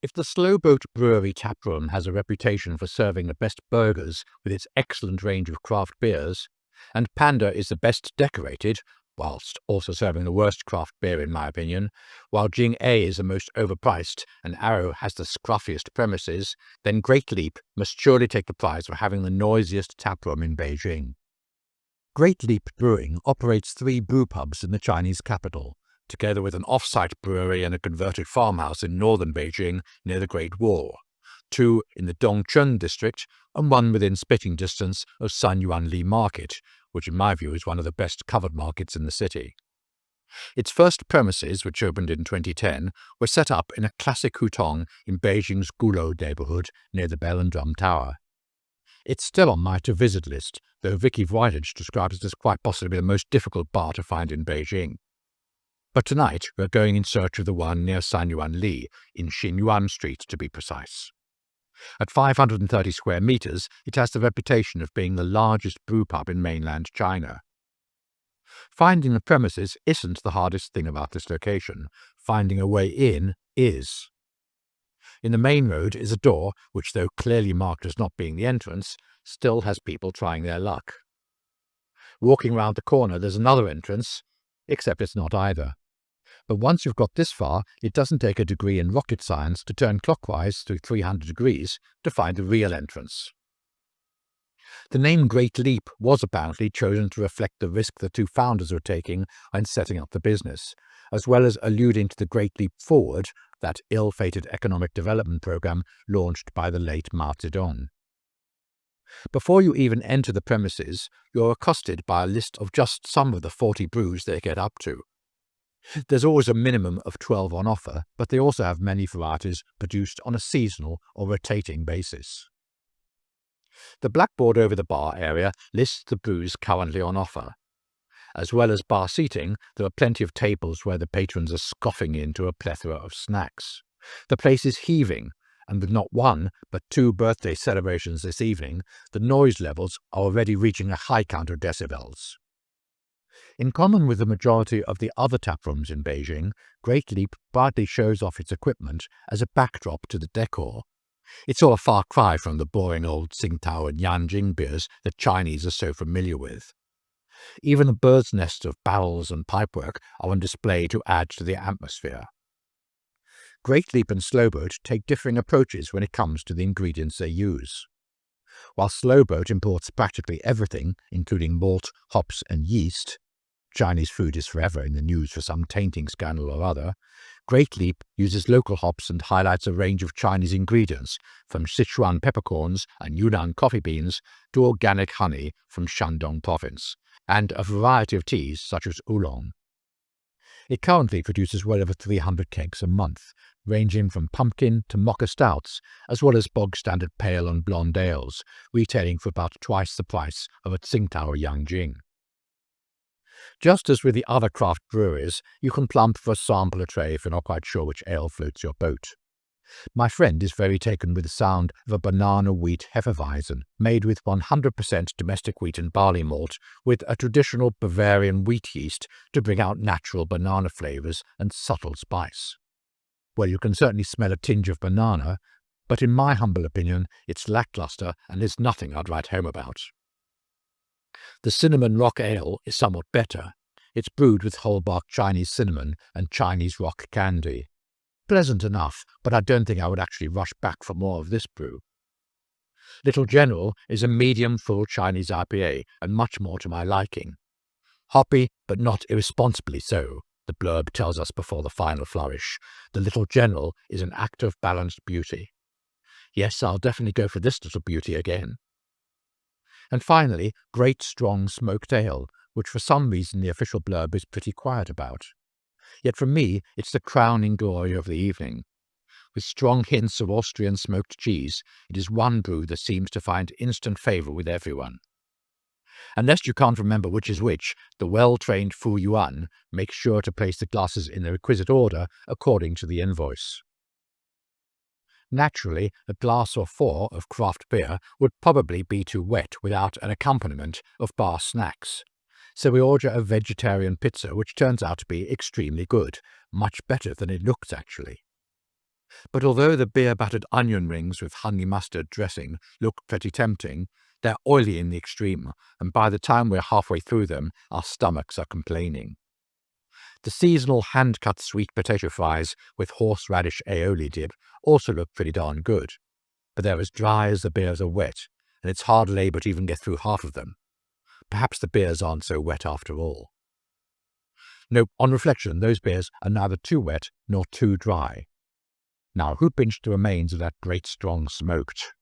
If the Slowboat Brewery taproom has a reputation for serving the best burgers with its excellent range of craft beers, and Panda is the best decorated, whilst also serving the worst craft beer in my opinion, while Jing A is the most overpriced and Arrow has the scruffiest premises, then Great Leap must surely take the prize for having the noisiest taproom in Beijing. Great Leap Brewing operates 3 brew pubs in the Chinese capital, together with an off-site brewery and a converted farmhouse in northern Beijing near the Great Wall, 2 in the Dongcheng district and 1 within spitting distance of Sanyuanli Market, which in my view is one of the best covered markets in the city. Its first premises, which opened in 2010, were set up in a classic hutong in Beijing's Gulou neighborhood near the Bell and Drum Tower. It's still on my to-visit list, though Vicky Voyage describes it as quite possibly the most difficult bar to find in Beijing. But tonight we're going in search of the one near Sanyuanli, in Xinyuan Street to be precise. At 530 square meters, it has the reputation of being the largest brewpub in mainland China. Finding the premises isn't the hardest thing about this location. Finding a way in is. In the main road is a door which, though clearly marked as not being the entrance, still has people trying their luck. Walking round the corner there's another entrance, except it's not either. But once you've got this far, it doesn't take a degree in rocket science to turn clockwise through 300 degrees to find the real entrance. The name Great Leap was apparently chosen to reflect the risk the 2 founders were taking when setting up the business, as well as alluding to the Great Leap Forward, that ill-fated economic development program launched by the late Mao Zedong. Before you even enter the premises, you're accosted by a list of just some of the 40 brews they get up to. There's always a minimum of 12 on offer, but they also have many varieties produced on a seasonal or rotating basis. The blackboard over the bar area lists the brews currently on offer. As well as bar seating, there are plenty of tables where the patrons are scoffing into a plethora of snacks. The place is heaving, and with not 1 but 2 birthday celebrations this evening, the noise levels are already reaching a high count of decibels. In common with the majority of the other taprooms in Beijing, Great Leap proudly shows off its equipment as a backdrop to the decor. It's all a far cry from the boring old Tsingtao and Yanjing beers that Chinese are so familiar with. Even the bird's nest of barrels and pipework are on display to add to the atmosphere. Great Leap and Slowboat take differing approaches when it comes to the ingredients they use. While Slowboat imports practically everything, including malt, hops and yeast, Chinese food is forever in the news for some tainting scandal or other, Great Leap uses local hops and highlights a range of Chinese ingredients, from Sichuan peppercorns and Yunnan coffee beans to organic honey from Shandong province, and a variety of teas such as oolong. It currently produces well over 300 kegs a month, ranging from pumpkin to mocha stouts, as well as bog-standard pale and blonde ales, retailing for about twice the price of a Tsingtao or Yanjing. Just as with the other craft breweries, you can plump for a sampler tray if you're not quite sure which ale floats your boat. My friend is very taken with the sound of a banana wheat Hefeweizen, made with 100% domestic wheat and barley malt, with a traditional Bavarian wheat yeast to bring out natural banana flavors and subtle spice. Well, you can certainly smell a tinge of banana, but in my humble opinion, it's lackluster and is nothing I'd write home about. The cinnamon rock ale is somewhat better. It's brewed with whole-bark Chinese cinnamon and Chinese rock candy. Pleasant enough, but I don't think I would actually rush back for more of this brew. Little General is a medium-full Chinese IPA and much more to my liking. Hoppy, but not irresponsibly so, the blurb tells us before the final flourish. The Little General is an act of balanced beauty. Yes, I'll definitely go for this little beauty again. And finally, Great Strong Smoked Ale, which for some reason the official blurb is pretty quiet about. Yet for me, it's the crowning glory of the evening. With strong hints of Austrian smoked cheese, it is one brew that seems to find instant favour with everyone. Unless you can't remember which is which, the well-trained Fu Yuan makes sure to place the glasses in the requisite order according to the invoice. Naturally, a glass or 4 of craft beer would probably be too wet without an accompaniment of bar snacks, so we order a vegetarian pizza which turns out to be extremely good, much better than it looks actually. But although the beer-battered onion rings with honey mustard dressing look pretty tempting, they're oily in the extreme, and by the time we're halfway through them, our stomachs are complaining. The seasonal hand-cut sweet potato fries with horseradish aioli dip also look pretty darn good, but they're as dry as the beers are wet, and it's hard labour to even get through half of them. Perhaps the beers aren't so wet after all. No, on reflection, those beers are neither too wet nor too dry. Now, who pinched the remains of that great strong smoked?